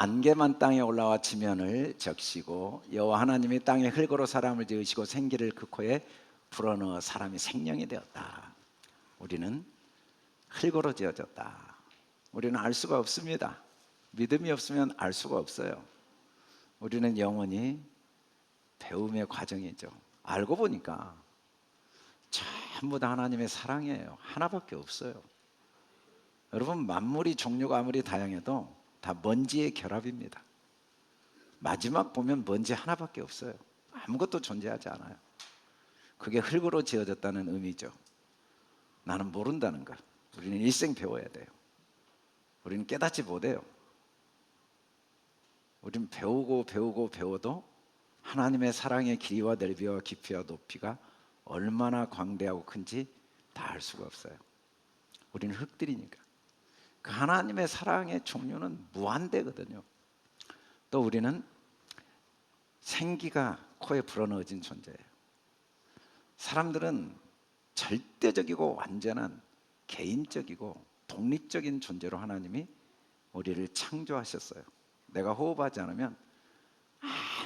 안개만 땅에 올라와 지면을 적시고 여호와 하나님이 땅에 흙으로 사람을 지으시고 생기를 그 코에 불어넣어 사람이 생명이 되었다. 우리는 흙으로 지어졌다. 우리는 알 수가 없습니다. 믿음이 없으면 알 수가 없어요. 우리는 영원히 배움의 과정이죠. 알고 보니까 전부 다 하나님의 사랑이에요. 하나밖에 없어요. 여러분, 만물이 종류가 아무리 다양해도 다 먼지의 결합입니다. 마지막 보면 먼지 하나밖에 없어요. 아무것도 존재하지 않아요. 그게 흙으로 지어졌다는 의미죠. 나는 모른다는 것. 우리는 일생 배워야 돼요. 우리는 깨닫지 못해요. 우리는 배워도 하나님의 사랑의 길이와 넓이와 깊이와 높이가 얼마나 광대하고 큰지 다 알 수가 없어요. 우리는 흙들이니까. 그 하나님의 사랑의 종류는 무한대거든요. 또 우리는 생기가 코에 불어넣어진 존재예요. 사람들은 절대적이고 완전한 개인적이고 독립적인 존재로 하나님이 우리를 창조하셨어요. 내가 호흡하지 않으면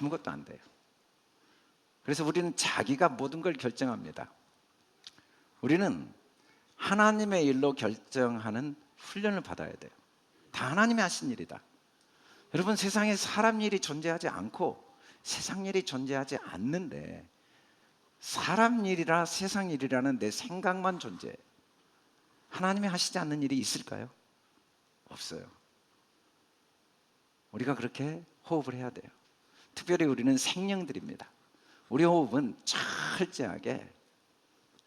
아무것도 안 돼요. 그래서 우리는 자기가 모든 걸 결정합니다. 우리는 하나님의 일로 결정하는 훈련을 받아야 돼요. 다 하나님이 하신 일이다. 여러분, 세상에 사람 일이 존재하지 않고 세상 일이 존재하지 않는데 사람 일이라 세상 일이라는 내 생각만 존재해요. 하나님이 하시지 않는 일이 있을까요? 없어요. 우리가 그렇게 호흡을 해야 돼요. 특별히 우리는 생명들입니다. 우리 호흡은 철저하게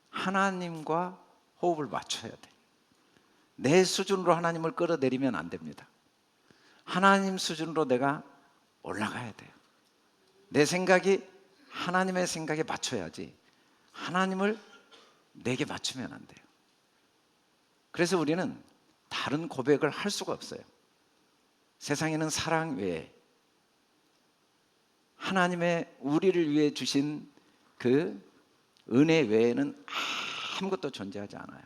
하나님과 호흡을 맞춰야 돼요. 내 수준으로 하나님을 끌어내리면 안 됩니다. 하나님 수준으로 내가 올라가야 돼요. 내 생각이 하나님의 생각에 맞춰야지 하나님을 내게 맞추면 안 돼요. 그래서 우리는 다른 고백을 할 수가 없어요. 세상에는 사랑 외에 하나님의 우리를 위해 주신 그 은혜 외에는 아무것도 존재하지 않아요.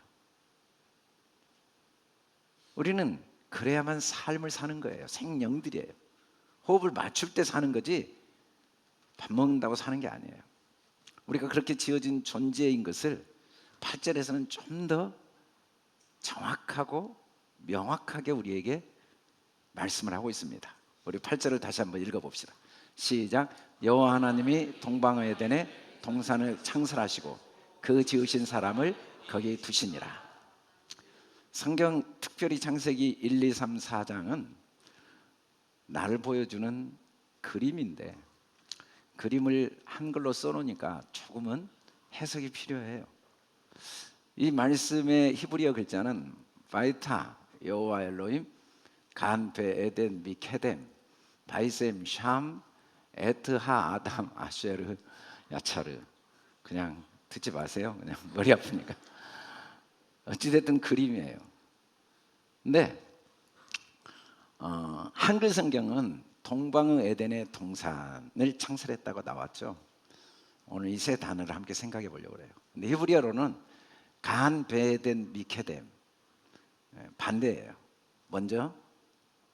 우리는 그래야만 삶을 사는 거예요. 생명들이에요. 호흡을 맞출 때 사는 거지 밥 먹는다고 사는 게 아니에요. 우리가 그렇게 지어진 존재인 것을 8절에서는 좀 더 정확하고 명확하게 우리에게 말씀을 하고 있습니다. 우리 8절을 다시 한번 읽어봅시다. 시작. 여호와 하나님이 동방 에덴에 동산을 창설하시고 그 지으신 사람을 거기 두시니라. 성경 특별히 창세기 1, 2, 3, 4장은 나를 보여주는 그림인데 그림을 한글로 써놓으니까 조금은 해석이 필요해요. 이 말씀의 히브리어 글자는 바이타 여호와 엘로힘 간 베 에덴 미케뎀 바이셈 샴 에트하 아담 아쉐르 야차르. 그냥 듣지 마세요. 그냥 머리 아프니까. 어찌됐든 그림이에요. 근데 한글 성경은 동방의 에덴의 동산을 창설했다고 나왔죠. 오늘 이 세 단어를 함께 생각해 보려고 그래요. 근데 히브리어로는 간 베덴 미케뎀 반대예요. 먼저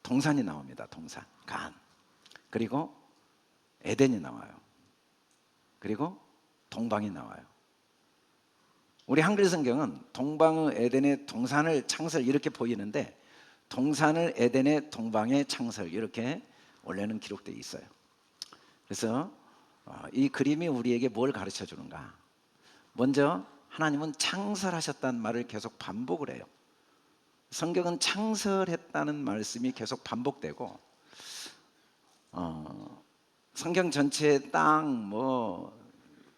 동산이 나옵니다. 동산, 간. 그리고 에덴이 나와요. 그리고 동방이 나와요. 우리 한글 성경은 동방의 에덴의 동산을 창설 이렇게 보이는데 동산을 에덴의 동방의 창설 이렇게 원래는 기록되어 있어요. 그래서 이 그림이 우리에게 뭘 가르쳐 주는가? 먼저 하나님은 창설하셨다는 말을 계속 반복을 해요. 성경은 창설했다는 말씀이 계속 반복되고 성경 전체에 땅,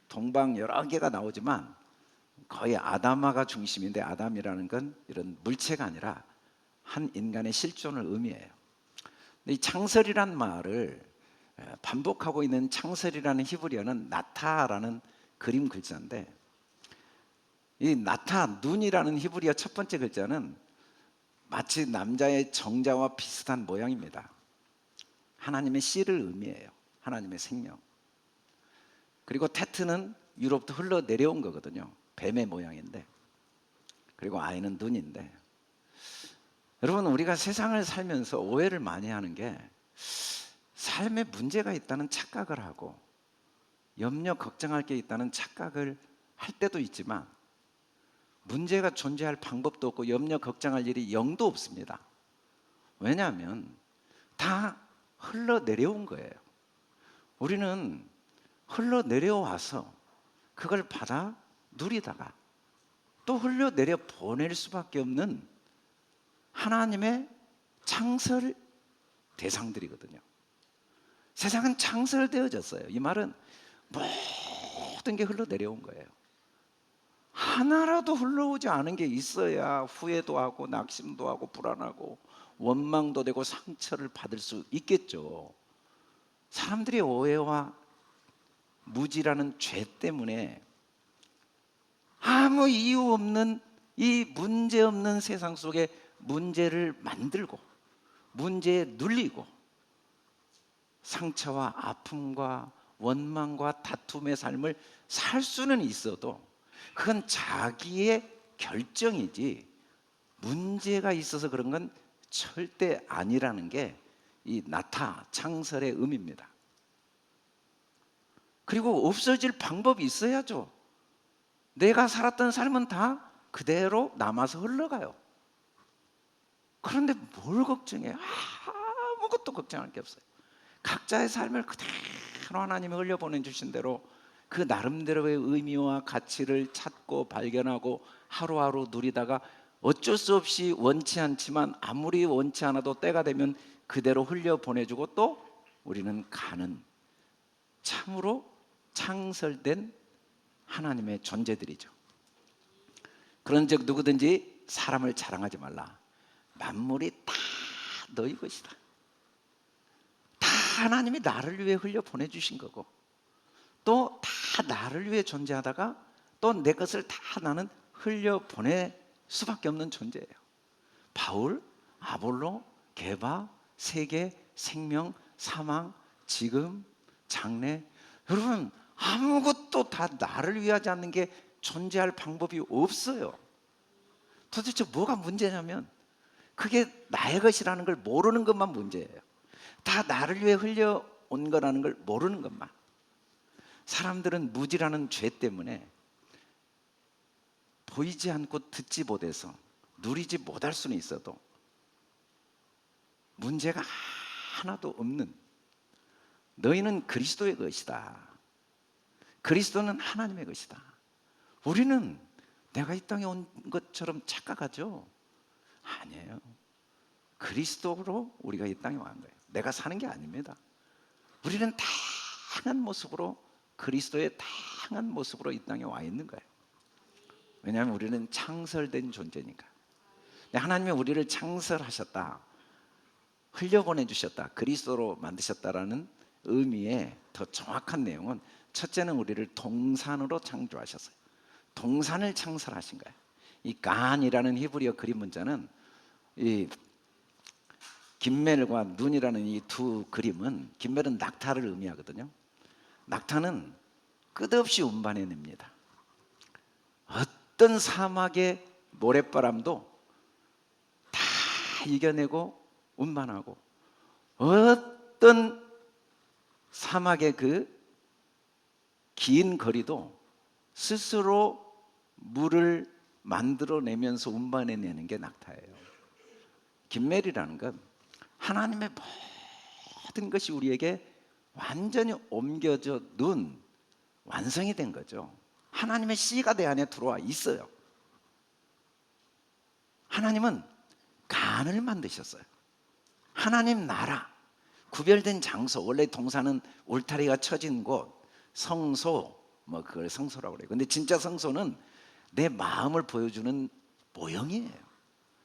동방 여러 개가 나오지만 거의 아담아가 중심인데 아담이라는 건 이런 물체가 아니라 한 인간의 실존을 의미해요. 근데 이 창설이란 말을 반복하고 있는 창설이라는 히브리어는 나타라는 그림 글자인데 이 나타, 눈이라는 히브리어 첫 번째 글자는 마치 남자의 정자와 비슷한 모양입니다. 하나님의 씨를 의미해요. 하나님의 생명. 그리고 테트는 유럽부터 흘러 내려온 거거든요. 뱀의 모양인데. 그리고 아이는 눈인데. 여러분, 우리가 세상을 살면서 오해를 많이 하는 게 삶에 문제가 있다는 착각을 하고 염려 걱정할 게 있다는 착각을 할 때도 있지만 문제가 존재할 방법도 없고 염려 걱정할 일이 영도 없습니다. 왜냐하면 다 흘러내려온 거예요. 우리는 흘러내려와서 그걸 받아 누리다가 또 흘러내려 보낼 수밖에 없는 하나님의 창설 대상들이거든요. 세상은 창설되어졌어요. 이 말은 모든 게 흘러내려온 거예요. 하나라도 흘러오지 않은 게 있어야 후회도 하고 낙심도 하고 불안하고 원망도 되고 상처를 받을 수 있겠죠. 사람들의 오해와 무지라는 죄 때문에 아무 이유 없는 이 문제 없는 세상 속에 문제를 만들고 문제에 눌리고 상처와 아픔과 원망과 다툼의 삶을 살 수는 있어도 그건 자기의 결정이지 문제가 있어서 그런 건 절대 아니라는 게 이 나타 창설의 의미입니다. 그리고 없어질 방법이 있어야죠. 내가 살았던 삶은 다 그대로 남아서 흘러가요. 그런데 뭘 걱정해? 아무것도 걱정할 게 없어요. 각자의 삶을 그대로 하나님이 흘려보내 주신 대로 그 나름대로의 의미와 가치를 찾고 발견하고 하루하루 누리다가 어쩔 수 없이 원치 않지만 아무리 원치 않아도 때가 되면 그대로 흘려보내주고 또 우리는 가는 참으로 창설된 하나님의 존재들이죠. 그런즉 누구든지 사람을 자랑하지 말라. 만물이 다 너희 것이다. 다 하나님이 나를 위해 흘려보내주신 거고 또 다 나를 위해 존재하다가 또 내 것을 다 나는 흘려보낼 수밖에 없는 존재예요. 바울, 아볼로, 게바, 세계, 생명, 사망, 지금, 장래. 여러분 아무것도 다 나를 위하지 않는 게 존재할 방법이 없어요. 도대체 뭐가 문제냐면 그게 나의 것이라는 걸 모르는 것만 문제예요. 다 나를 위해 흘려온 거라는 걸 모르는 것만. 사람들은 무지라는 죄 때문에 보이지 않고 듣지 못해서 누리지 못할 수는 있어도 문제가 하나도 없는 너희는 그리스도의 것이다. 그리스도는 하나님의 것이다. 우리는 내가 이 땅에 온 것처럼 착각하죠? 아니에요. 그리스도로 우리가 이 땅에 온 거예요. 내가 사는 게 아닙니다. 우리는 다양한 모습으로 그리스도의 다양한 모습으로 이 땅에 와 있는 거예요. 왜냐하면 우리는 창설된 존재니까. 하나님이 우리를 창설하셨다, 흘려보내주셨다, 그리스도로 만드셨다라는 의미의 더 정확한 내용은 첫째는 우리를 동산으로 창조하셨어요. 동산을 창설하신 거예요. 이 간이라는 히브리어 그림 문자는 이 김멜과 눈이라는 이 두 그림은, 김멜은 낙타를 의미하거든요. 낙타는 끝없이 운반해냅니다. 어떤 사막의 모래바람도 다 이겨내고 운반하고 어떤 사막의 그 긴 거리도 스스로 물을 만들어내면서 운반해내는 게 낙타예요. 김멜이라는 건 하나님의 모든 것이 우리에게 완전히 옮겨져 눈 완성이 된 거죠. 하나님의 씨가 내 안에 들어와 있어요. 하나님은 간을 만드셨어요. 하나님 나라, 구별된 장소, 원래 동산은 울타리가 쳐진 곳, 성소, 뭐 그걸 성소라고 그래요. 근데 진짜 성소는 내 마음을 보여주는 모형이에요.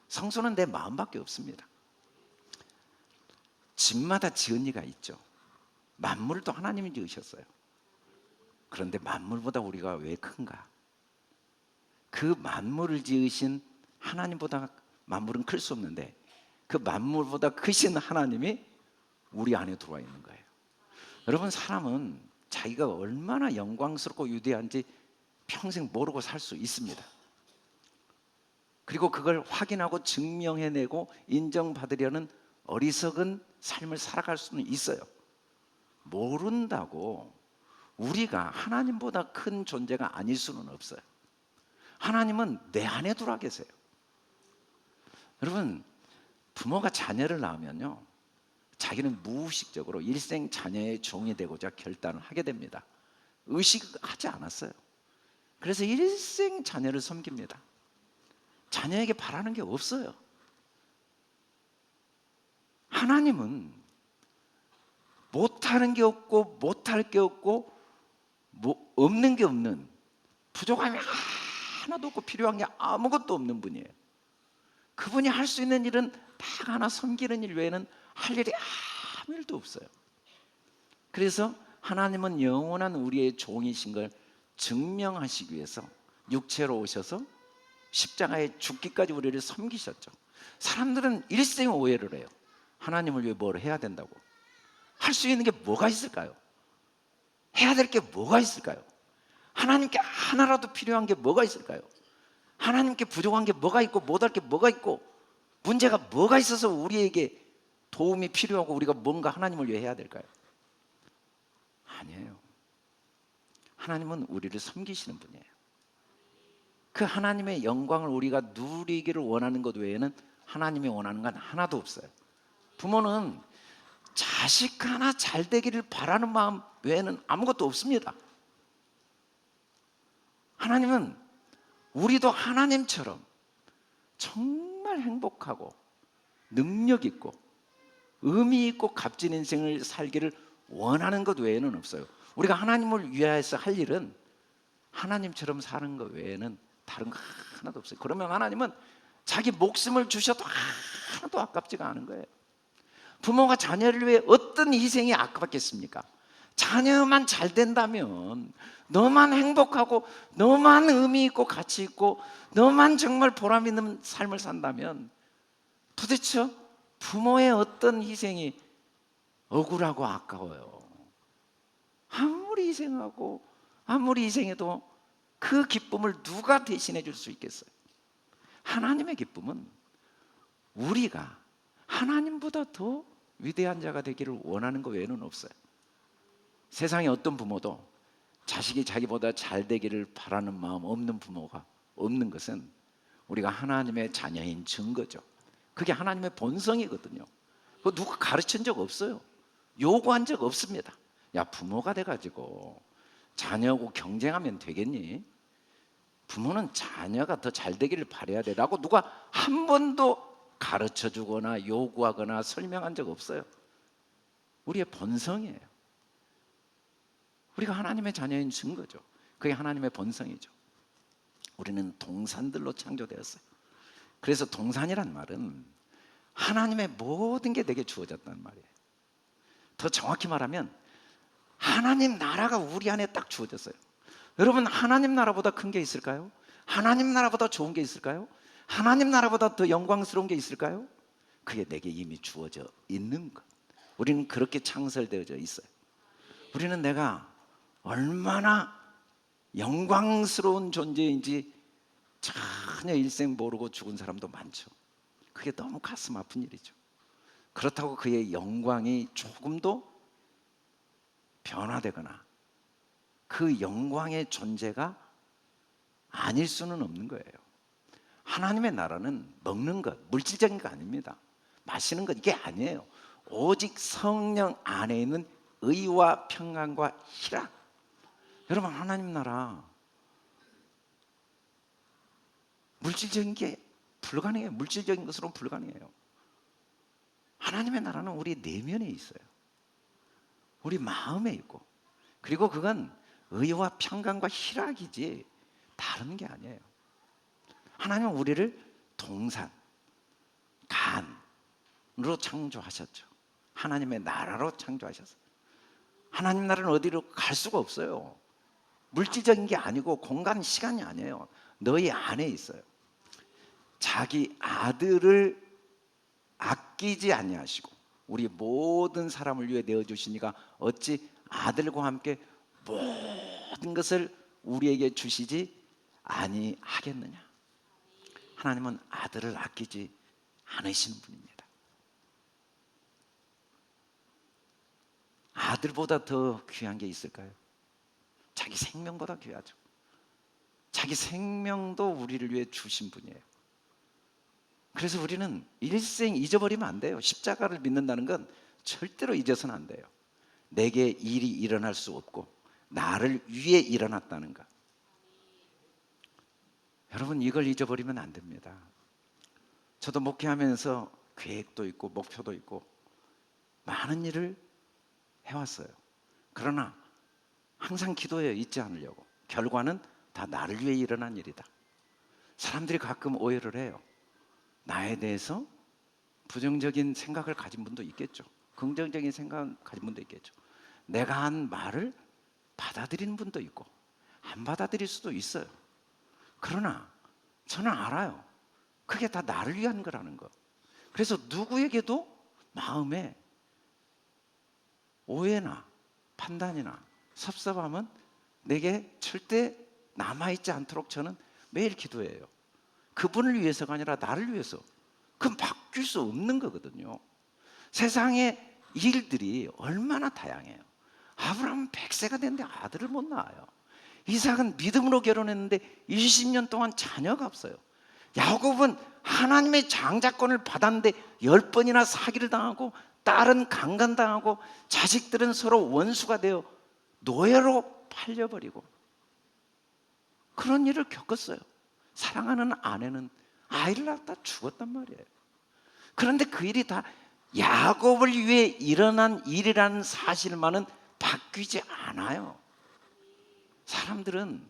성소는 내 마음밖에 없습니다. 집마다 지은이가 있죠. 만물도 하나님이 지으셨어요. 그런데 만물보다 우리가 왜 큰가? 그 만물을 지으신 하나님보다 만물은 클 수 없는데 그 만물보다 크신 하나님이 우리 안에 들어와 있는 거예요. 여러분, 사람은 자기가 얼마나 영광스럽고 위대한지 평생 모르고 살 수 있습니다. 그리고 그걸 확인하고 증명해내고 인정받으려는 어리석은 삶을 살아갈 수는 있어요. 모른다고 우리가 하나님보다 큰 존재가 아닐 수는 없어요. 하나님은 내 안에 들어와 계세요. 여러분, 부모가 자녀를 낳으면요, 자기는 무의식적으로 일생 자녀의 종이 되고자 결단을 하게 됩니다. 의식하지 않았어요. 그래서 일생 자녀를 섬깁니다. 자녀에게 바라는 게 없어요. 하나님은 못하는 게 없고 못할 게 없고 없는 게 없는, 부족함이 하나도 없고 필요한 게 아무것도 없는 분이에요. 그분이 할 수 있는 일은 딱 하나, 섬기는 일 외에는 할 일이 아무 일도 없어요. 그래서 하나님은 영원한 우리의 종이신 걸 증명하시기 위해서 육체로 오셔서 십자가에 죽기까지 우리를 섬기셨죠. 사람들은 일생 오해를 해요. 하나님을 위해 뭘 해야 된다고. 할 수 있는 게 뭐가 있을까요? 해야 될 게 뭐가 있을까요? 하나님께 하나라도 필요한 게 뭐가 있을까요? 하나님께 부족한 게 뭐가 있고 못할 게 뭐가 있고 문제가 뭐가 있어서 우리에게 도움이 필요하고 우리가 뭔가 하나님을 위해 해야 될까요? 아니에요. 하나님은 우리를 섬기시는 분이에요. 그 하나님의 영광을 우리가 누리기를 원하는 것 외에는 하나님이 원하는 건 하나도 없어요. 부모는 자식 하나 잘 되기를 바라는 마음 외에는 아무것도 없습니다. 하나님은 우리도 하나님처럼 정말 행복하고 능력 있고 의미 있고 값진 인생을 살기를 원하는 것 외에는 없어요. 우리가 하나님을 위하여서 할 일은 하나님처럼 사는 것 외에는 다른 거 하나도 없어요. 그러면 하나님은 자기 목숨을 주셔도 하나도 아깝지가 않은 거예요. 부모가 자녀를 위해 어떤 희생이 아깝겠습니까? 자녀만 잘 된다면, 너만 행복하고 너만 의미 있고 가치 있고 너만 정말 보람 있는 삶을 산다면 도대체 부모의 어떤 희생이 억울하고 아까워요. 아무리 희생하고 아무리 희생해도 그 기쁨을 누가 대신해 줄 수 있겠어요? 하나님의 기쁨은 우리가 하나님보다 더 위대한 자가 되기를 원하는 것 외에는 없어요. 세상에 어떤 부모도 자식이 자기보다 잘 되기를 바라는 마음 없는 부모가 없는 것은 우리가 하나님의 자녀인 증거죠. 그게 하나님의 본성이거든요. 그거 누가 가르친 적 없어요. 요구한 적 없습니다. 야, 부모가 돼가지고 자녀하고 경쟁하면 되겠니? 부모는 자녀가 더 잘 되기를 바라야 돼 라고 누가 한 번도 가르쳐 주거나 요구하거나 설명한 적 없어요. 우리의 본성이에요. 우리가 하나님의 자녀인 증거죠. 그게 하나님의 본성이죠. 우리는 동산들로 창조되었어요. 그래서 동산이란 말은 하나님의 모든 게 내게 주어졌단 말이에요. 더 정확히 말하면 하나님 나라가 우리 안에 딱 주어졌어요. 여러분, 하나님 나라보다 큰 게 있을까요? 하나님 나라보다 좋은 게 있을까요? 하나님 나라보다 더 영광스러운 게 있을까요? 그게 내게 이미 주어져 있는 것. 우리는 그렇게 창설되어져 있어요. 우리는 내가 얼마나 영광스러운 존재인지 전혀 일생 모르고 죽은 사람도 많죠. 그게 너무 가슴 아픈 일이죠. 그렇다고 그의 영광이 조금도 변화되거나 그 영광의 존재가 아닐 수는 없는 거예요. 하나님의 나라는 먹는 것, 물질적인 거 아닙니다. 마시는 것, 이게 아니에요. 오직 성령 안에 있는 의와 평안과 희락. 여러분, 하나님 나라 물질적인 게 불가능해요. 물질적인 것으로는 불가능해요. 하나님의 나라는 우리 내면에 있어요. 우리 마음에 있고, 그리고 그건 의와 평강과 희락이지 다른 게 아니에요. 하나님은 우리를 동산, 간으로 창조하셨죠. 하나님의 나라로 창조하셨어요. 하나님 나라는 어디로 갈 수가 없어요. 물질적인 게 아니고 공간, 시간이 아니에요. 너희 안에 있어요. 자기 아들을 아끼지 아니하시고 우리 모든 사람을 위해 내어주시니까 어찌 아들과 함께 모든 것을 우리에게 주시지 아니하겠느냐. 하나님은 아들을 아끼지 않으시는 분입니다. 아들보다 더 귀한 게 있을까요? 자기 생명보다 귀하죠. 자기 생명도 우리를 위해 주신 분이에요. 그래서 우리는 일생 잊어버리면 안 돼요. 십자가를 믿는다는 건 절대로 잊어서는 안 돼요. 내게 일이 일어날 수 없고 나를 위해 일어났다는 것. 여러분, 이걸 잊어버리면 안 됩니다. 저도 목회하면서 계획도 있고 목표도 있고 많은 일을 해왔어요. 그러나 항상 기도해요. 잊지 않으려고. 결과는 다 나를 위해 일어난 일이다. 사람들이 가끔 오해를 해요. 나에 대해서 부정적인 생각을 가진 분도 있겠죠. 긍정적인 생각을 가진 분도 있겠죠. 내가 한 말을 받아들이는 분도 있고 안 받아들일 수도 있어요. 그러나 저는 알아요. 그게 다 나를 위한 거라는 거. 그래서 누구에게도 마음에 오해나 판단이나 섭섭함은 내게 절대 남아있지 않도록 저는 매일 기도해요. 그분을 위해서가 아니라 나를 위해서. 그건 바뀔 수 없는 거거든요. 세상의 일들이 얼마나 다양해요. 아브라함은 100세가 됐는데 아들을 못 낳아요. 이삭은 믿음으로 결혼했는데 20년 동안 자녀가 없어요. 야곱은 하나님의 장자권을 받았는데 10번이나 사기를 당하고 딸은 강간당하고 자식들은 서로 원수가 되어 노예로 팔려버리고 그런 일을 겪었어요. 사랑하는 아내는 아이를 낳다 죽었단 말이에요. 그런데 그 일이 다 야곱을 위해 일어난 일이라는 사실만은 바뀌지 않아요. 사람들은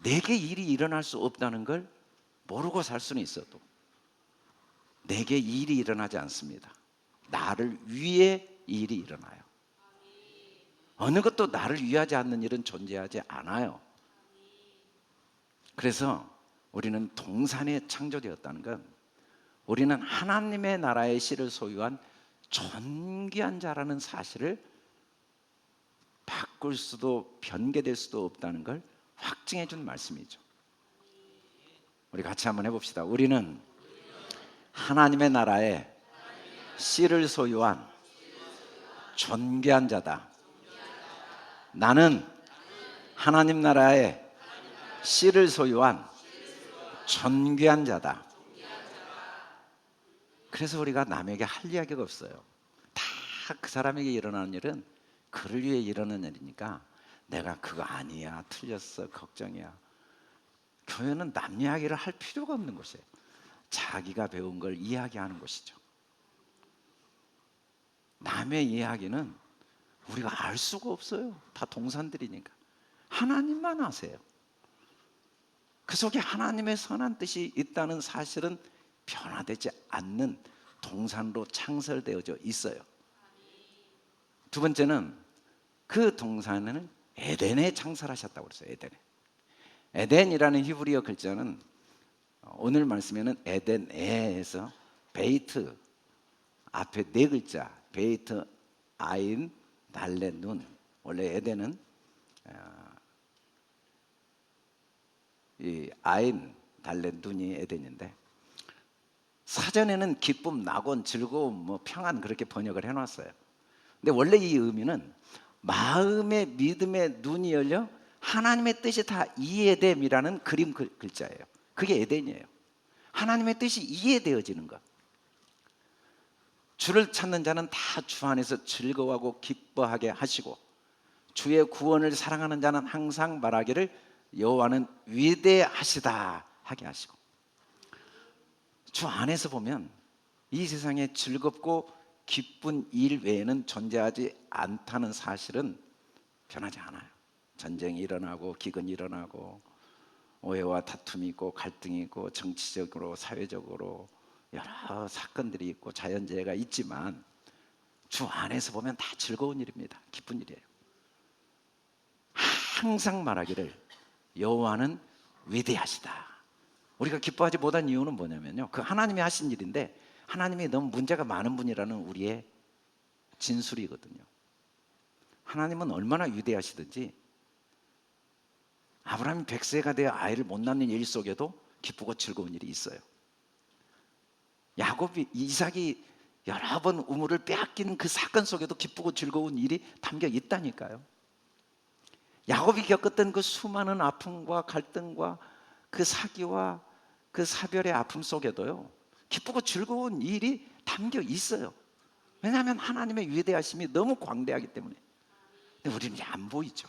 내게 일이 일어날 수 없다는 걸 모르고 살 수는 있어도 내게 일이 일어나지 않습니다. 나를 위해 일이 일어나요. 어느 것도 나를 위하지 않는 일은 존재하지 않아요. 그래서 우리는 동산에 창조되었다는 건 우리는 하나님의 나라의 씨를 소유한 존귀한 자라는 사실을 바꿀 수도 변개될 수도 없다는 걸 확증해 준 말씀이죠. 우리 같이 한번 해봅시다. 우리는 하나님의 나라의 씨를 소유한 존귀한 자다. 나는 하나님 나라의 씨를 소유한 존귀한 자다. 그래서 우리가 남에게 할 이야기가 없어요. 다 그 사람에게 일어나는 일은 그를 위해 일어나는 일이니까 내가 그거 아니야, 틀렸어, 걱정이야. 교회는 남 이야기를 할 필요가 없는 곳이에요. 자기가 배운 걸 이야기하는 곳이죠. 남의 이야기는 우리가 알 수가 없어요. 다 동산들이니까. 하나님만 아세요. 그 속에 하나님의 선한 뜻이 있다는 사실은 변화되지 않는 동산으로 창설되어져 있어요. 두 번째는 그 동산을 에덴에 창설하셨다고 그랬어요. 에덴에. 에덴이라는 히브리어 글자는 오늘 말씀에는 에덴에에서 베이트 앞에 네 글자 베이트 아인 달레 눈. 원래 에덴은 이 아인 달레 눈이 에덴인데 사전에는 기쁨, 낙원, 즐거움, 뭐 평안 그렇게 번역을 해놨어요. 근데 원래 이 의미는 마음의 믿음의 눈이 열려 하나님의 뜻이 다 이해됨이라는 그림 글자예요. 그게 에덴이에요. 하나님의 뜻이 이해되어지는 것. 주를 찾는 자는 다 주 안에서 즐거워하고 기뻐하게 하시고 주의 구원을 사랑하는 자는 항상 말하기를 여호와는 위대하시다 하게 하시고 주 안에서 보면 이 세상에 즐겁고 기쁜 일 외에는 존재하지 않다는 사실은 변하지 않아요. 전쟁이 일어나고 기근이 일어나고 오해와 다툼이 있고 갈등이 있고 정치적으로 사회적으로 여러 사건들이 있고 자연재해가 있지만 주 안에서 보면 다 즐거운 일입니다. 기쁜 일이에요. 항상 말하기를 여호와는 위대하시다. 우리가 기뻐하지 못한 이유는 뭐냐면요, 그 하나님이 하신 일인데 하나님이 너무 문제가 많은 분이라는 우리의 진술이거든요. 하나님은 얼마나 위대하시든지 아브라함이 100세가 되어 아이를 못 낳는 일 속에도 기쁘고 즐거운 일이 있어요. 야곱이 이삭이 여러 번 우물을 빼앗긴 그 사건 속에도 기쁘고 즐거운 일이 담겨 있다니까요. 야곱이 겪었던 그 수많은 아픔과 갈등과 그 사기와 그 사별의 아픔 속에도요, 기쁘고 즐거운 일이 담겨 있어요. 왜냐하면 하나님의 위대하심이 너무 광대하기 때문에. 근데 우리는 이제 안 보이죠.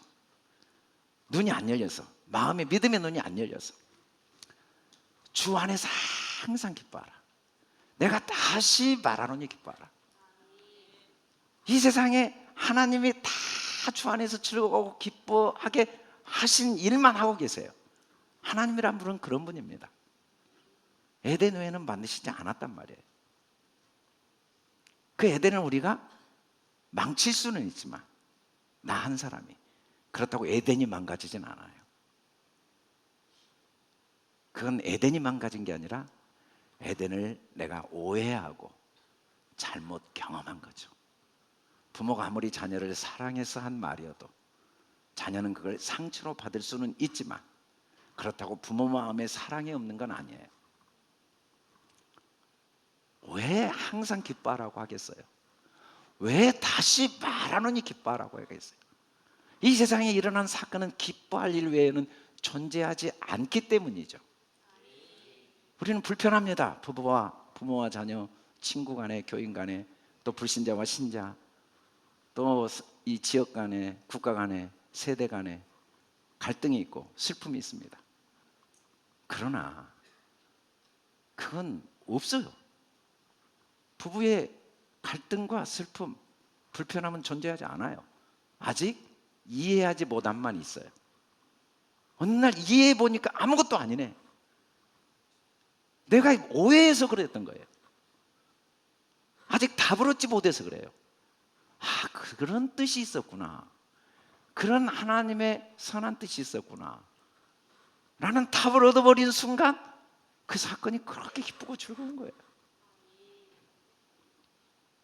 눈이 안 열려서, 마음의 믿음의 눈이 안 열려서. 주 안에서 항상 기뻐하라. 내가 다시 말하노니 기뻐하라. 이 세상에 하나님이 다 주 안에서 즐거워하고 기뻐하게 하신 일만 하고 계세요. 하나님이란 분은 그런 분입니다. 에덴 외에는 만드시지 않았단 말이에요. 그 에덴을 우리가 망칠 수는 있지만 나 한 사람이 그렇다고 에덴이 망가지진 않아요. 그건 에덴이 망가진 게 아니라 에덴을 내가 오해하고 잘못 경험한 거죠. 부모가 아무리 자녀를 사랑해서 한 말이어도 자녀는 그걸 상처로 받을 수는 있지만 그렇다고 부모 마음에 사랑이 없는 건 아니에요. 왜 항상 기뻐하라고 하겠어요? 왜 다시 말하노니 기뻐하라고 하겠어요? 이 세상에 일어난 사건은 기뻐할 일 외에는 존재하지 않기 때문이죠. 우리는 불편합니다. 부모와 자녀, 친구 간에, 교인 간에, 또 불신자와 신자, 또 이 지역 간에, 국가 간에, 세대 간에 갈등이 있고 슬픔이 있습니다. 그러나 그건 없어요. 부부의 갈등과 슬픔, 불편함은 존재하지 않아요. 아직 이해하지 못한만 있어요. 어느 날 이해해 보니까 아무것도 아니네. 내가 오해해서 그랬던 거예요. 아직 답을 얻지 못해서 그래요. 아, 그런 뜻이 있었구나. 그런 하나님의 선한 뜻이 있었구나. 라는 답을 얻어버린 순간 그 사건이 그렇게 기쁘고 즐거운 거예요.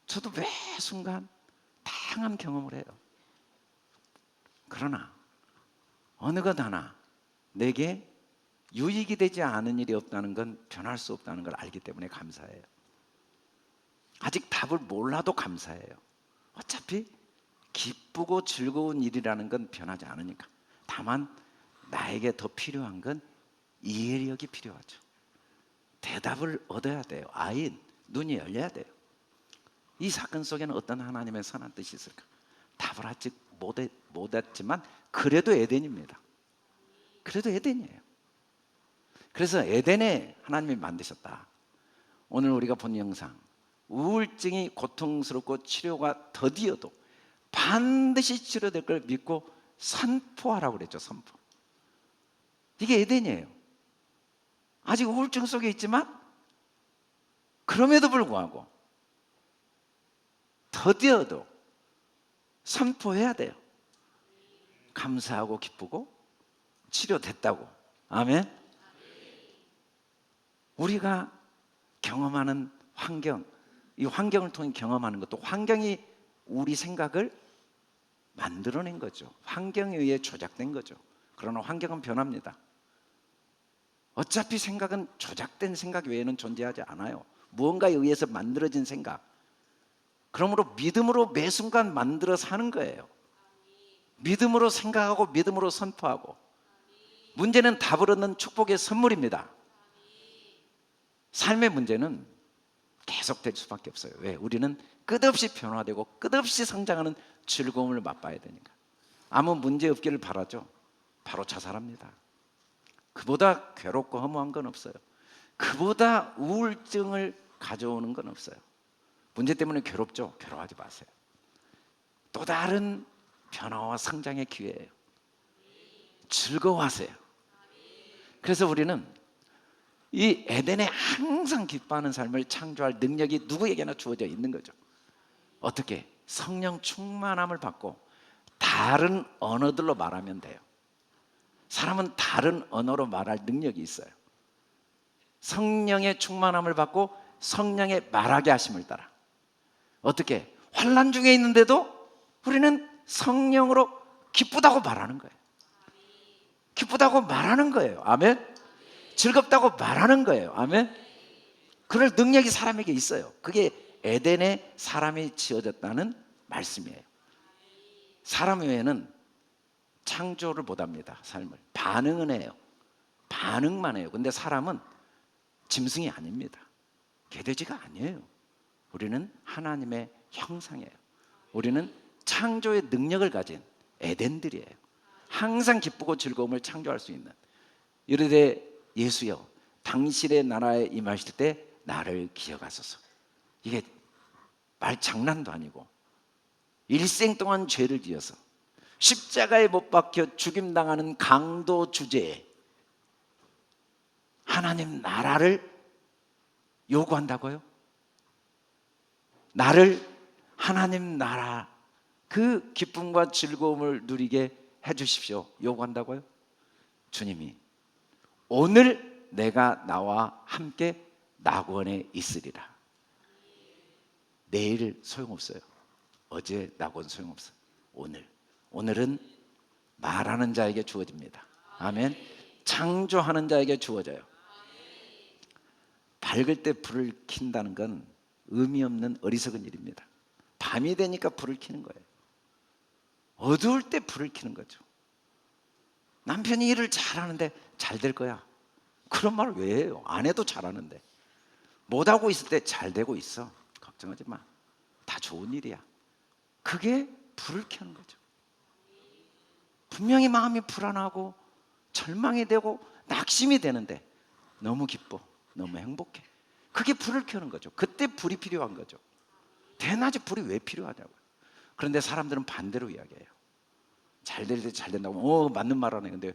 저도 매 순간 다양한 경험을 해요. 그러나 어느 것 하나 내게 유익이 되지 않은 일이 없다는 건 변할 수 없다는 걸 알기 때문에 감사해요. 아직 답을 몰라도 감사해요. 어차피 기쁘고 즐거운 일이라는 건 변하지 않으니까. 다만 나에게 더 필요한 건 이해력이 필요하죠. 대답을 얻어야 돼요. 아인, 눈이 열려야 돼요. 이 사건 속에는 어떤 하나님의 선한 뜻이 있을까? 답을 아직 못했지만 그래도 에덴입니다. 그래도 에덴이에요. 그래서 에덴에 하나님이 만드셨다. 오늘 우리가 본 영상, 우울증이 고통스럽고 치료가 더디어도 반드시 치료될 걸 믿고 선포하라고 그랬죠. 선포. 이게 에덴이에요. 아직 우울증 속에 있지만 그럼에도 불구하고 더디어도 선포해야 돼요. 감사하고 기쁘고 치료됐다고. 아멘. 우리가 경험하는 환경, 이 환경을 통해 경험하는 것도 환경이 우리 생각을 만들어낸 거죠. 환경에 의해 조작된 거죠. 그러나 환경은 변합니다. 어차피 생각은 조작된 생각 외에는 존재하지 않아요. 무언가에 의해서 만들어진 생각. 그러므로 믿음으로 매 순간 만들어 사는 거예요. 믿음으로 생각하고 믿음으로 선포하고. 문제는 답을 얻는 축복의 선물입니다. 삶의 문제는 계속될 수밖에 없어요. 왜? 우리는 끝없이 변화되고 끝없이 성장하는 즐거움을 맛봐야 되니까. 아무 문제 없기를 바라죠. 바로 자살합니다. 그보다 괴롭고 허무한 건 없어요. 그보다 우울증을 가져오는 건 없어요. 문제 때문에 괴롭죠? 괴로워하지 마세요. 또 다른 변화와 성장의 기회예요. 즐거워하세요. 그래서 우리는 이 에덴에 항상 기뻐하는 삶을 창조할 능력이 누구에게나 주어져 있는 거죠. 어떻게? 성령 충만함을 받고 다른 언어들로 말하면 돼요. 사람은 다른 언어로 말할 능력이 있어요. 성령의 충만함을 받고 성령의 말하게 하심을 따라. 어떻게? 환난 중에 있는데도 우리는 성령으로 기쁘다고 말하는 거예요. 기쁘다고 말하는 거예요. 아멘. 즐겁다고 말하는 거예요. 아멘. 그럴 능력이 사람에게 있어요. 그게 에덴에 사람이 지어졌다는 말씀이에요. 사람 외에는 창조를 못합니다. 삶을 반응은 해요. 반응만 해요. 근데 사람은 짐승이 아닙니다. 개돼지가 아니에요. 우리는 하나님의 형상이에요. 우리는 창조의 능력을 가진 에덴들이에요. 항상 기쁘고 즐거움을 창조할 수 있는. 이르되 예수여 당신의 나라에 임하실 때 나를 기억하소서. 이게 말 장난도 아니고 일생 동안 죄를 지어서 십자가에 못 박혀 죽임당하는 강도 주제에 하나님 나라를 요구한다고요? 나를 하나님 나라 그 기쁨과 즐거움을 누리게 해주십시오 요구한다고요? 주님이 오늘 내가 나와 함께 낙원에 있으리라. 내일 소용없어요. 어제 낙원 소용없어요. 오늘은 말하는 자에게 주어집니다. 아멘. 창조하는 자에게 주어져요. 밝을 때 불을 킨다는 건 의미 없는 어리석은 일입니다. 밤이 되니까 불을 켜는 거예요. 어두울 때 불을 켜는 거죠. 남편이 일을 잘하는데 잘 될 거야. 그런 말을 왜 해요? 안 해도 잘하는데. 못하고 있을 때 잘 되고 있어. 걱정하지 마. 다 좋은 일이야. 그게 불을 켜는 거죠. 분명히 마음이 불안하고 절망이 되고 낙심이 되는데 너무 기뻐. 너무 행복해. 그게 불을 켜는 거죠. 그때 불이 필요한 거죠. 대낮에 불이 왜 필요하냐고요. 그런데 사람들은 반대로 이야기해요. 잘 될 때 잘 된다고 맞는 말 하네. 근데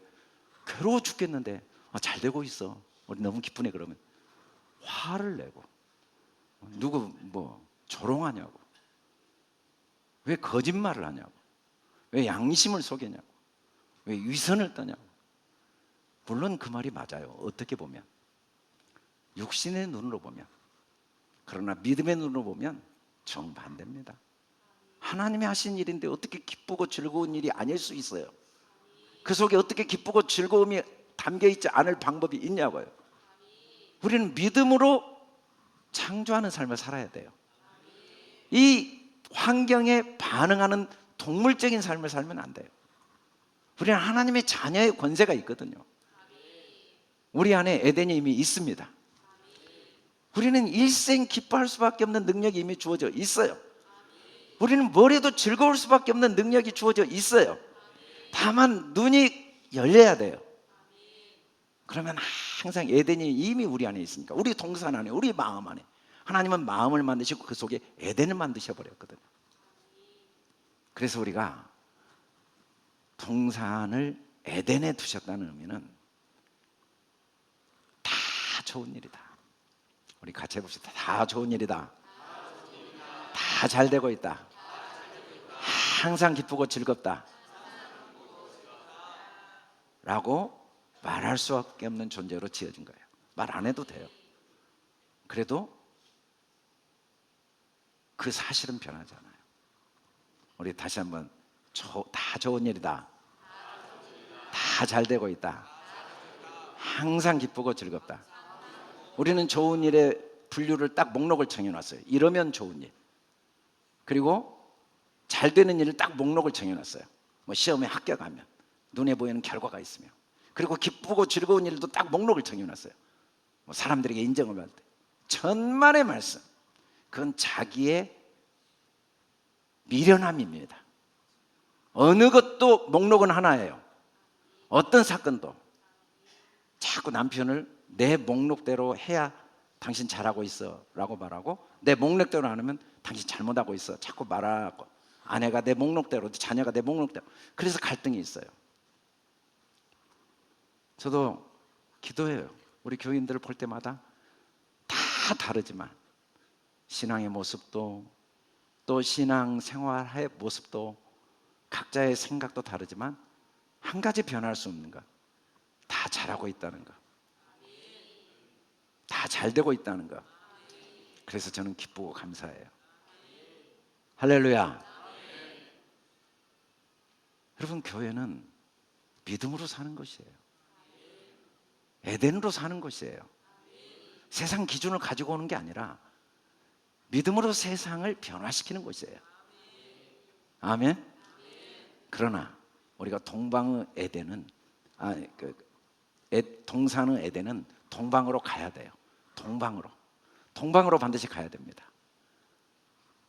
괴로워 죽겠는데 잘 되고 있어. 우리 너무 기쁘네. 그러면 화를 내고 누구 조롱하냐고. 왜 거짓말을 하냐고. 왜 양심을 속이냐고. 왜 위선을 떠냐고. 물론 그 말이 맞아요. 어떻게 보면 육신의 눈으로 보면. 그러나 믿음의 눈으로 보면 정반대입니다. 하나님이 하신 일인데 어떻게 기쁘고 즐거운 일이 아닐 수 있어요? 그 속에 어떻게 기쁘고 즐거움이 담겨있지 않을 방법이 있냐고요. 우리는 믿음으로 창조하는 삶을 살아야 돼요. 이 환경에 반응하는 동물적인 삶을 살면 안 돼요. 우리는 하나님의 자녀의 권세가 있거든요. 우리 안에 에덴이 이미 있습니다. 우리는 일생 기뻐할 수밖에 없는 능력이 이미 주어져 있어요. 우리는 뭘 해도 즐거울 수밖에 없는 능력이 주어져 있어요. 다만 눈이 열려야 돼요. 그러면 항상 에덴이 이미 우리 안에 있으니까, 우리 동산 안에, 우리 마음 안에. 하나님은 마음을 만드시고 그 속에 에덴을 만드셔버렸거든요. 그래서 우리가 동산을 에덴에 두셨다는 의미는 다 좋은 일이다. 우리 같이 해봅시다. 다 좋은 일이다. 다 잘 되고 있다. 항상 기쁘고 즐겁다. 라고 말할 수밖에 없는 존재로 지어진 거예요. 말 안 해도 돼요. 그래도 그 사실은 변하잖아요. 우리 다시 한번 다 좋은 일이다. 다 잘 되고 있다. 항상 기쁘고 즐겁다. 우리는 좋은 일의 분류를 딱 목록을 정해놨어요. 이러면 좋은 일. 그리고 잘 되는 일을 딱 목록을 정해놨어요. 시험에 합격하면 눈에 보이는 결과가 있으며, 그리고 기쁘고 즐거운 일도 딱 목록을 정해놨어요. 사람들에게 인정을 받을 때. 천만의 말씀. 그건 자기의 미련함입니다. 어느 것도 목록은 하나예요. 어떤 사건도 자꾸 남편을 내 목록대로 해야 당신 잘하고 있어 라고 말하고, 내 목록대로 안 하면 당신 잘못하고 있어 자꾸 말하고, 아내가 내 목록대로, 자녀가 내 목록대로. 그래서 갈등이 있어요. 저도 기도해요. 우리 교인들을 볼 때마다 다 다르지만 신앙의 모습도 또 신앙 생활의 모습도 각자의 생각도 다르지만 한 가지 변할 수 없는 것, 다 잘하고 있다는 것, 다 잘 되고 있다는 것. 그래서 저는 기쁘고 감사해요. 할렐루야. 여러분, 교회는 믿음으로 사는 것이에요. 에덴으로 사는 것이에요. 세상 기준을 가지고 오는 게 아니라 믿음으로 세상을 변화시키는 곳이에요. 아멘. 그러나 우리가 동방의 에덴은 동산의 에덴은 동방으로 가야 돼요. 동방으로 반드시 가야 됩니다.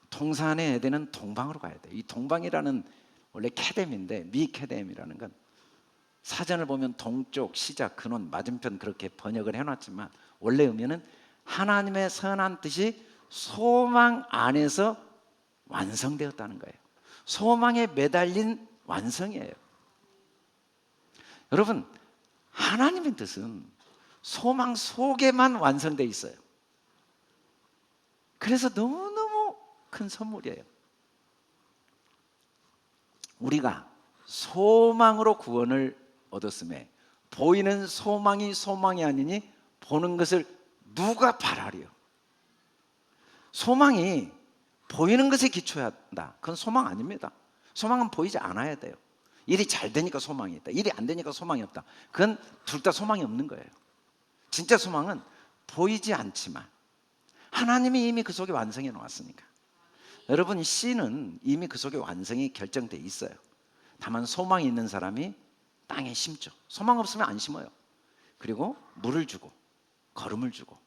동산의 에덴은 동방으로 가야 돼요. 이 동방이라는 원래 케뎀인데, 미케뎀이라는 건 사전을 보면 동쪽, 시작, 근원, 맞은편 그렇게 번역을 해놨지만 원래 의미는 하나님의 선한 뜻이 소망 안에서 완성되었다는 거예요. 소망에 매달린 완성이에요. 여러분, 하나님의 뜻은 소망 속에만 완성되어 있어요. 그래서 너무너무 큰 선물이에요. 우리가 소망으로 구원을 얻었음에 보이는 소망이 아니니 보는 것을 누가 바라리요? 소망이 보이는 것에 기초해야 한다. 그건 소망 아닙니다. 소망은 보이지 않아야 돼요. 일이 잘 되니까 소망이 있다. 일이 안 되니까 소망이 없다. 그건 둘 다 소망이 없는 거예요. 진짜 소망은 보이지 않지만 하나님이 이미 그 속에 완성해 놓았으니까. 여러분, 씨는 이미 그 속에 완성이 결정돼 있어요. 다만 소망이 있는 사람이 땅에 심죠. 소망 없으면 안 심어요. 그리고 물을 주고 거름을 주고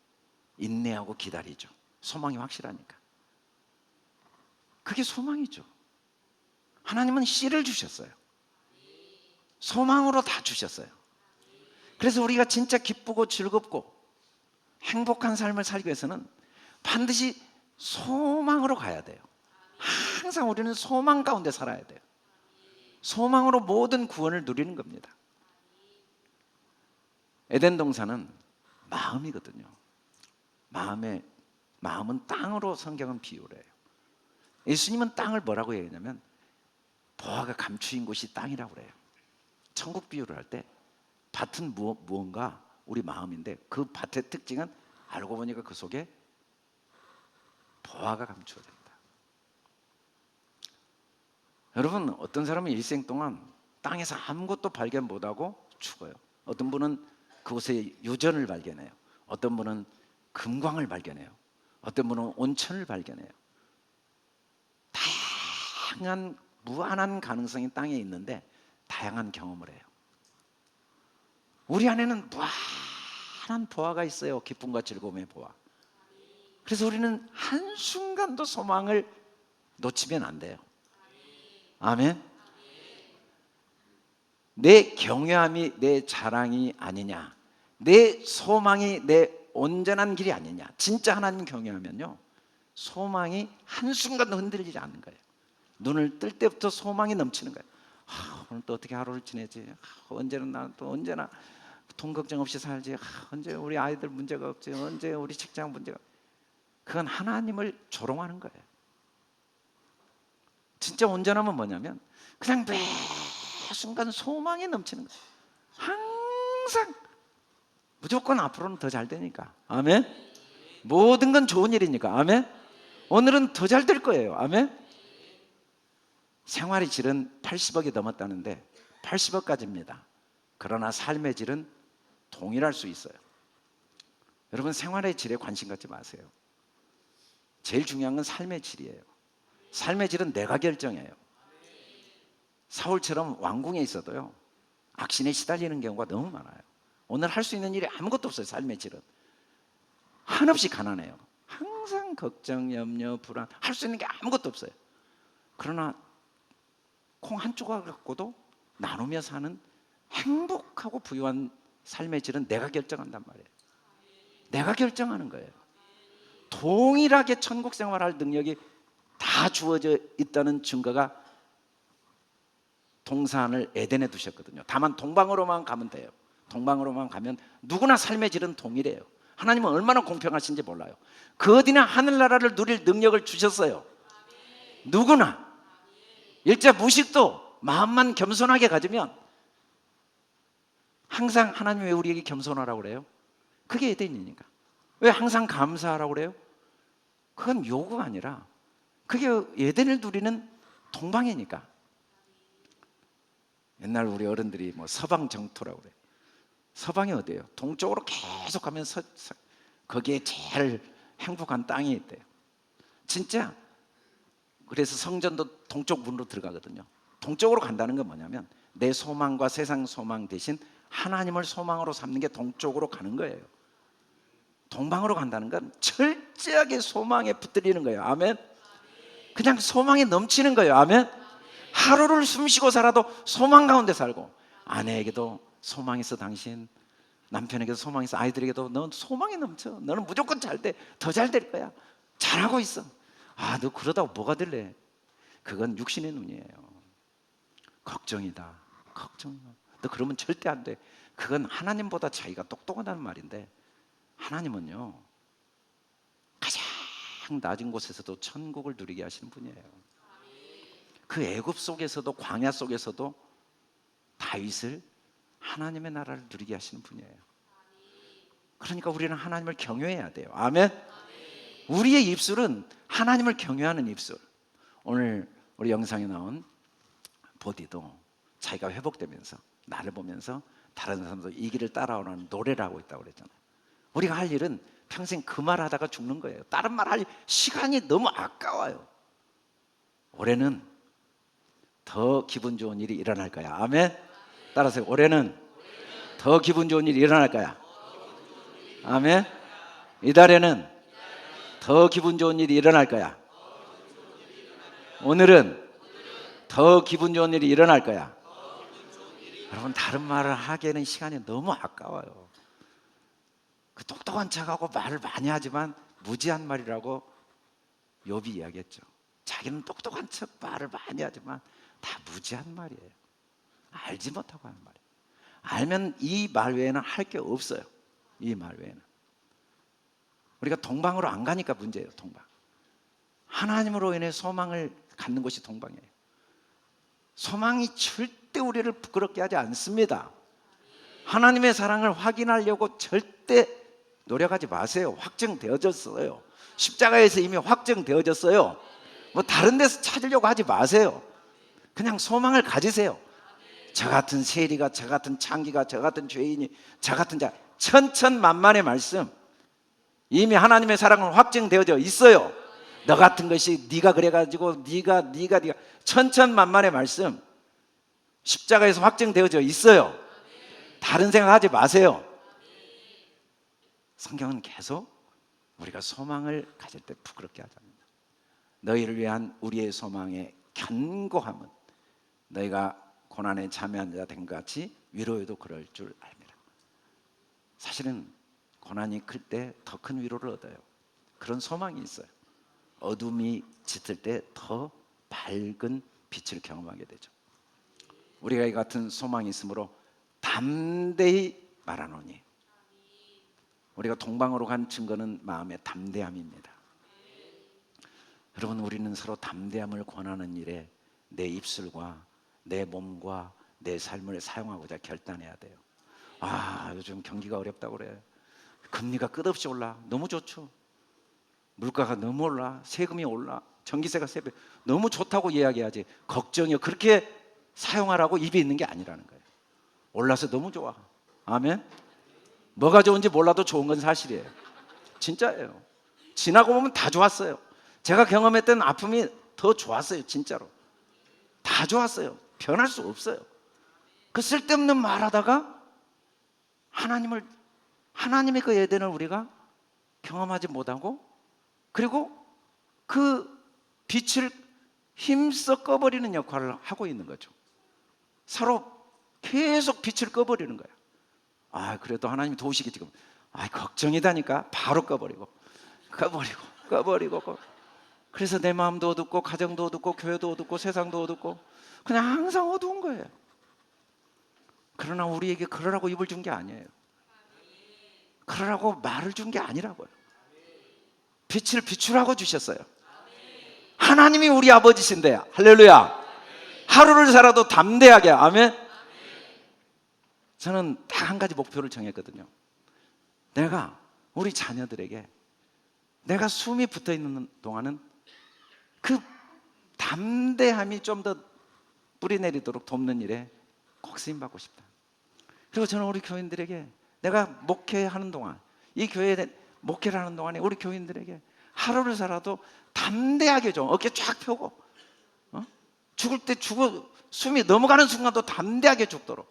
인내하고 기다리죠. 소망이 확실하니까. 그게 소망이죠. 하나님은 씨를 주셨어요. 소망으로 다 주셨어요. 그래서 우리가 진짜 기쁘고 즐겁고 행복한 삶을 살기 위해서는 반드시 소망으로 가야 돼요. 항상 우리는 소망 가운데 살아야 돼요. 소망으로 모든 구원을 누리는 겁니다. 에덴 동산은 마음이거든요. 마음은 땅으로 성경은 비유를 해요. 예수님은 땅을 뭐라고 얘기하냐면 보화가 감추인 곳이 땅이라고 그래요. 천국 비유를 할 때 밭은 무언가 우리 마음인데 그 밭의 특징은 알고 보니까 그 속에 보화가 감추어져 있다. 여러분, 어떤 사람은 일생 동안 땅에서 아무것도 발견 못하고 죽어요. 어떤 분은 그곳에 유전을 발견해요. 어떤 분은 금광을 발견해요. 어떤 분은 온천을 발견해요. 다양한 무한한 가능성이 땅에 있는데 다양한 경험을 해요. 우리 안에는 무한한 보화가 있어요. 기쁨과 즐거움의 보화. 그래서 우리는 한순간도 소망을 놓치면 안 돼요. 아멘. 내 경외함이 내 자랑이 아니냐, 내 소망이 내 온전한 길이 아니냐. 진짜 하나님 경외하면요, 소망이 한순간도 흔들리지 않는 거예요. 눈을 뜰 때부터 소망이 넘치는 거예요. 오늘 또 어떻게 하루를 지내지? 언제나 돈 걱정 없이 살지? 언제 우리 아이들 문제가 없지? 언제 우리 직장 문제가? 그건 하나님을 조롱하는 거예요. 진짜 온전함은 뭐냐면 그냥 매 순간 소망이 넘치는 거예요. 항상 무조건 앞으로는 더 잘 되니까. 아멘. 모든 건 좋은 일이니까. 아멘. 오늘은 더 잘 될 거예요. 아멘. 생활의 질은 80억이 넘었다는데 80억까지입니다. 그러나 삶의 질은 동일할 수 있어요. 여러분, 생활의 질에 관심 갖지 마세요. 제일 중요한 건 삶의 질이에요. 삶의 질은 내가 결정해요. 사울처럼 왕궁에 있어도요, 악신에 시달리는 경우가 너무 많아요. 오늘 할 수 있는 일이 아무것도 없어요. 삶의 질은 한없이 가난해요. 항상 걱정, 염려, 불안, 할 수 있는 게 아무것도 없어요. 그러나 콩 한 조각 갖고도 나누며 사는 행복하고 부유한 삶의 질은 내가 결정한단 말이에요. 내가 결정하는 거예요. 동일하게 천국 생활할 능력이 다 주어져 있다는 증거가 동산을 에덴에 두셨거든요. 다만 동방으로만 가면 돼요. 동방으로만 가면 누구나 삶의 질은 동일해요. 하나님은 얼마나 공평하신지 몰라요. 그 어디나 하늘나라를 누릴 능력을 주셨어요. 누구나. 일자 무식도 마음만 겸손하게 가지면, 항상 하나님이 왜 우리에게 겸손하라고 그래요? 그게 에덴이니까. 왜 항상 감사하라고 그래요? 그건 요구가 아니라 그게 에덴을 누리는 동방이니까. 옛날 우리 어른들이 뭐 서방 정토라고 그래요. 서방이 어디예요? 동쪽으로 계속 가면 거기에 제일 행복한 땅이 있대요. 진짜. 그래서 성전도 동쪽 문으로 들어가거든요. 동쪽으로 간다는 건 뭐냐면 내 소망과 세상 소망 대신 하나님을 소망으로 삼는 게 동쪽으로 가는 거예요. 동방으로 간다는 건 철저하게 소망에 붙들리는 거예요. 아멘. 그냥 소망에 넘치는 거예요. 아멘. 하루를 숨쉬고 살아도 소망 가운데 살고, 아내에게도 소망 있어 당신, 남편에게도 소망 있어, 아이들에게도 넌 소망에 넘쳐, 너는 무조건 잘 돼, 더 잘 될 거야, 잘하고 있어. 아, 너 그러다가 뭐가 될래? 그건 육신의 눈이에요. 걱정이다, 걱정이다. 너 그러면 절대 안 돼. 그건 하나님보다 자기가 똑똑하다는 말인데, 하나님은요 가장 낮은 곳에서도 천국을 누리게 하시는 분이에요. 그 애굽 속에서도 광야 속에서도 다윗을 하나님의 나라를 누리게 하시는 분이에요. 그러니까 우리는 하나님을 경외해야 돼요. 아멘. 우리의 입술은 하나님을 경외하는 입술. 오늘 우리 영상에 나온 보디도 자기가 회복되면서 나를 보면서 다른 사람도 이 길을 따라오라는 노래를 하고 있다고 그랬잖아요. 우리가 할 일은 평생 그 말 하다가 죽는 거예요. 다른 말 할 시간이 너무 아까워요. 올해는 더 기분 좋은 일이 일어날 거야. 아멘. 따라서 올해는 더 기분 좋은 일이 일어날 거야. 아멘. 이달에는 더 기분 좋은 일이 일어날 거야. 오늘은 더 기분 좋은 일이 일어날 거야. 여러분, 다른 말을 하기에는 시간이 너무 아까워요. 그 똑똑한 척하고 말을 많이 하지만 무지한 말이라고 욥이 이야기했죠. 자기는 똑똑한 척 말을 많이 하지만 다 무지한 말이에요. 알지 못하고 하는 말이에요. 알면 이 말 외에는 할 게 없어요. 이 말 외에는. 우리가 동방으로 안 가니까 문제예요. 동방. 하나님으로 인해 소망을 갖는 것이 동방이에요. 소망이 절대 우리를 부끄럽게 하지 않습니다. 하나님의 사랑을 확인하려고 절대 노력하지 마세요. 확정되어졌어요. 십자가에서 이미 확정되어졌어요. 뭐 다른 데서 찾으려고 하지 마세요. 그냥 소망을 가지세요. 저 같은 세리가, 저 같은 창기가, 저 같은 죄인이, 저 같은 자, 천천만만의 말씀, 이미 하나님의 사랑은 확정되어져 있어요. 너 같은 것이 네가 그래가지고 네가 천천만만의 말씀, 십자가에서 확정되어져 있어요. 다른 생각하지 마세요. 성경은 계속 우리가 소망을 가질 때 부끄럽게 하지 않는다. 너희를 위한 우리의 소망의 견고함은 너희가 고난에 참여한 자 된 것 같이 위로에도 그럴 줄 압니다. 사실은 고난이 클 때 더 큰 위로를 얻어요. 그런 소망이 있어요. 어둠이 짙을 때 더 밝은 빛을 경험하게 되죠. 우리가 이 같은 소망이 있으므로 담대히 말하노니, 우리가 동방으로 간 증거는 마음의 담대함입니다. 여러분, 우리는 서로 담대함을 권하는 일에 내 입술과 내 몸과 내 삶을 사용하고자 결단해야 돼요. 아, 요즘 경기가 어렵다고 그래. 금리가 끝없이 올라. 너무 좋죠. 물가가 너무 올라. 세금이 올라. 전기세가 3배. 너무 좋다고 이야기해야지. 걱정이요. 그렇게 사용하라고 입이 있는 게 아니라는 거예요. 올라서 너무 좋아. 아멘. 뭐가 좋은지 몰라도 좋은 건 사실이에요. 진짜예요. 지나고 보면 다 좋았어요. 제가 경험했던 아픔이 더 좋았어요. 진짜로. 다 좋았어요. 변할 수 없어요. 그 쓸데없는 말하다가 하나님의 그 에덴을 우리가 경험하지 못하고, 그리고 그 빛을 힘써 꺼버리는 역할을 하고 있는 거죠. 서로 계속 빛을 꺼버리는 거예요. 아, 그래도 하나님이 도우시겠지. 아, 걱정이다니까 바로 꺼버리고. 그래서 내 마음도 어둡고, 가정도 어둡고, 교회도 어둡고, 세상도 어둡고, 그냥 항상 어두운 거예요. 그러나 우리에게 그러라고 입을 준 게 아니에요. 그러라고 말을 준 게 아니라고요. 빛을 비추라고 주셨어요. 하나님이 우리 아버지신데, 할렐루야. 하루를 살아도 담대하게. 아멘. 저는 딱 한 가지 목표를 정했거든요. 내가 우리 자녀들에게, 내가 숨이 붙어 있는 동안은 그 담대함이 좀 더 뿌리내리도록 돕는 일에 꼭 쓰임받고 싶다. 그리고 저는 우리 교인들에게, 내가 목회하는 동안, 이 교회에 목회를 하는 동안에 우리 교인들에게 하루를 살아도 담대하게 좀 어깨 쫙 펴고, 죽을 때 숨이 넘어가는 순간도 담대하게 죽도록.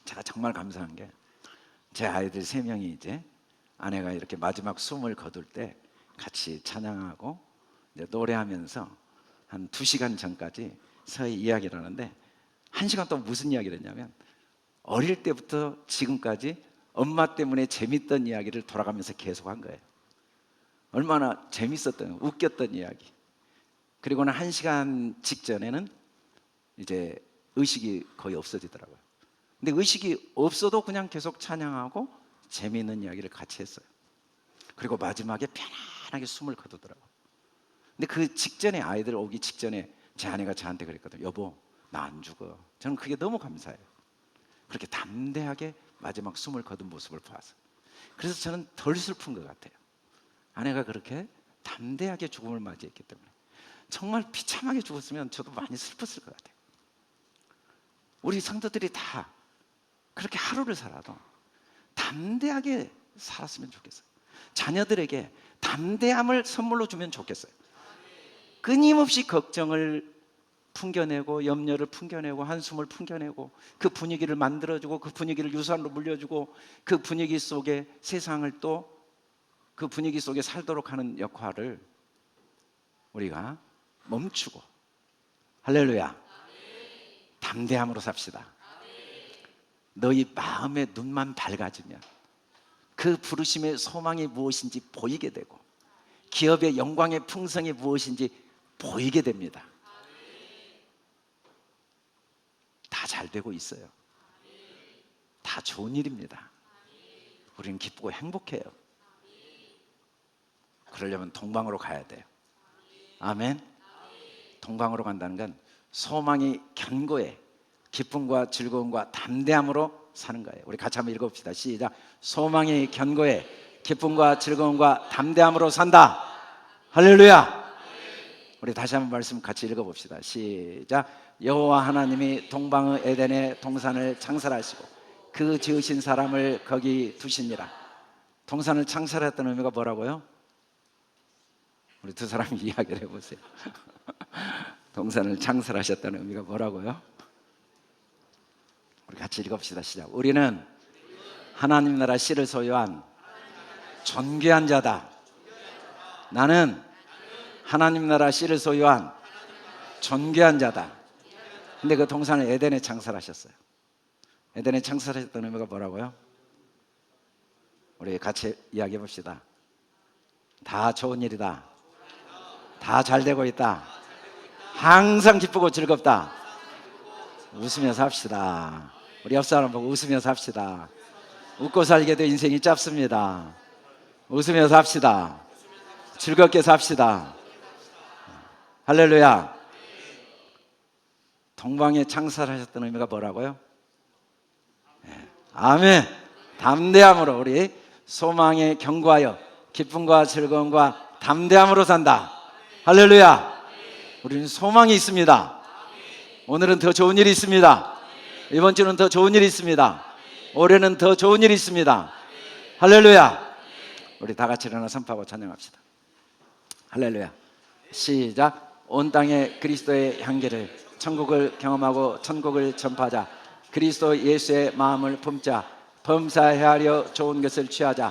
제가 정말 감사한 게 제 아이들 3명이 이제 아내가 이렇게 마지막 숨을 거둘 때 같이 찬양하고 이제 노래하면서 한 2시간 전까지 서희 이야기를 하는데, 1시간 동안 무슨 이야기를 했냐면 어릴 때부터 지금까지 엄마 때문에 재밌던 이야기를 돌아가면서 계속 한 거예요. 얼마나 재밌었던, 웃겼던 이야기. 그리고는 1시간 직전에는 이제 의식이 거의 없어지더라고요. 근데 의식이 없어도 그냥 계속 찬양하고 재미있는 이야기를 같이 했어요. 그리고 마지막에 편안하게 숨을 거두더라고요. 근데 그 직전에, 아이들 오기 직전에 제 아내가 저한테 그랬거든요. 여보, 나 안 죽어. 저는 그게 너무 감사해요. 그렇게 담대하게 마지막 숨을 거둔 모습을 봐서. 그래서 저는 덜 슬픈 것 같아요. 아내가 그렇게 담대하게 죽음을 맞이했기 때문에. 정말 비참하게 죽었으면 저도 많이 슬펐을 것 같아요. 우리 성도들이 다 그렇게 하루를 살아도 담대하게 살았으면 좋겠어요. 자녀들에게 담대함을 선물로 주면 좋겠어요. 끊임없이 걱정을 풍겨내고 염려를 풍겨내고 한숨을 풍겨내고 그 분위기를 만들어주고 그 분위기를 유산으로 물려주고 그 분위기 속에 세상을 또 그 분위기 속에 살도록 하는 역할을 우리가 멈추고, 할렐루야, 담대함으로 삽시다. 너희 마음의 눈만 밝아지면 그 부르심의 소망이 무엇인지 보이게 되고 기업의 영광의 풍성이 무엇인지 보이게 됩니다. 다 잘 되고 있어요. 다 좋은 일입니다. 우리는 기쁘고 행복해요. 그러려면 동방으로 가야 돼요. 아멘. 동방으로 간다는 건 소망이 견고해 기쁨과 즐거움과 담대함으로 사는 거예요. 우리 같이 한번 읽어봅시다. 시작. 소망이 견고해 기쁨과 즐거움과 담대함으로 산다. 할렐루야. 우리 다시 한번 말씀 같이 읽어봅시다. 시작. 여호와 하나님이 동방의 에덴의 동산을 창설하시고 그 지으신 사람을 거기 두시니라. 동산을 창설했던 의미가 뭐라고요? 우리 두 사람이 이야기를 해보세요. 동산을 창설하셨다는 의미가 뭐라고요? 우리 같이 읽읍시다. 시작. 우리는 하나님 나라 씨를 소유한 존귀한 자다. 나는 하나님 나라 씨를 소유한 존귀한 자다. 근데 그 동산을 에덴에 창설하셨어요. 에덴에 창설하셨다는 의미가 뭐라고요? 우리 같이 이야기해 봅시다. 다 좋은 일이다. 다 잘 되고 있다. 항상 기쁘고 즐겁다. 웃으며 삽시다. 우리 옆 사람 보고 웃으며 삽시다. 웃고 살게도 인생이 짧습니다. 웃으며 삽시다. 즐겁게 삽시다. 할렐루야. 동방에 창설하셨던 의미가 뭐라고요? 아멘. 담대함으로 우리 소망에 견고하여 기쁨과 즐거움과 담대함으로 산다. 할렐루야. 우리는 소망이 있습니다. 오늘은 더 좋은 일이 있습니다. 이번 주는 더 좋은 일이 있습니다. 올해는 더 좋은 일이 있습니다. 할렐루야. 우리 다 같이 일어나 선포하고 찬양합시다. 할렐루야. 시작. 온 땅에 그리스도의 향기를, 천국을 경험하고 천국을 전파하자. 그리스도 예수의 마음을 품자. 범사에 하려 좋은 것을 취하자.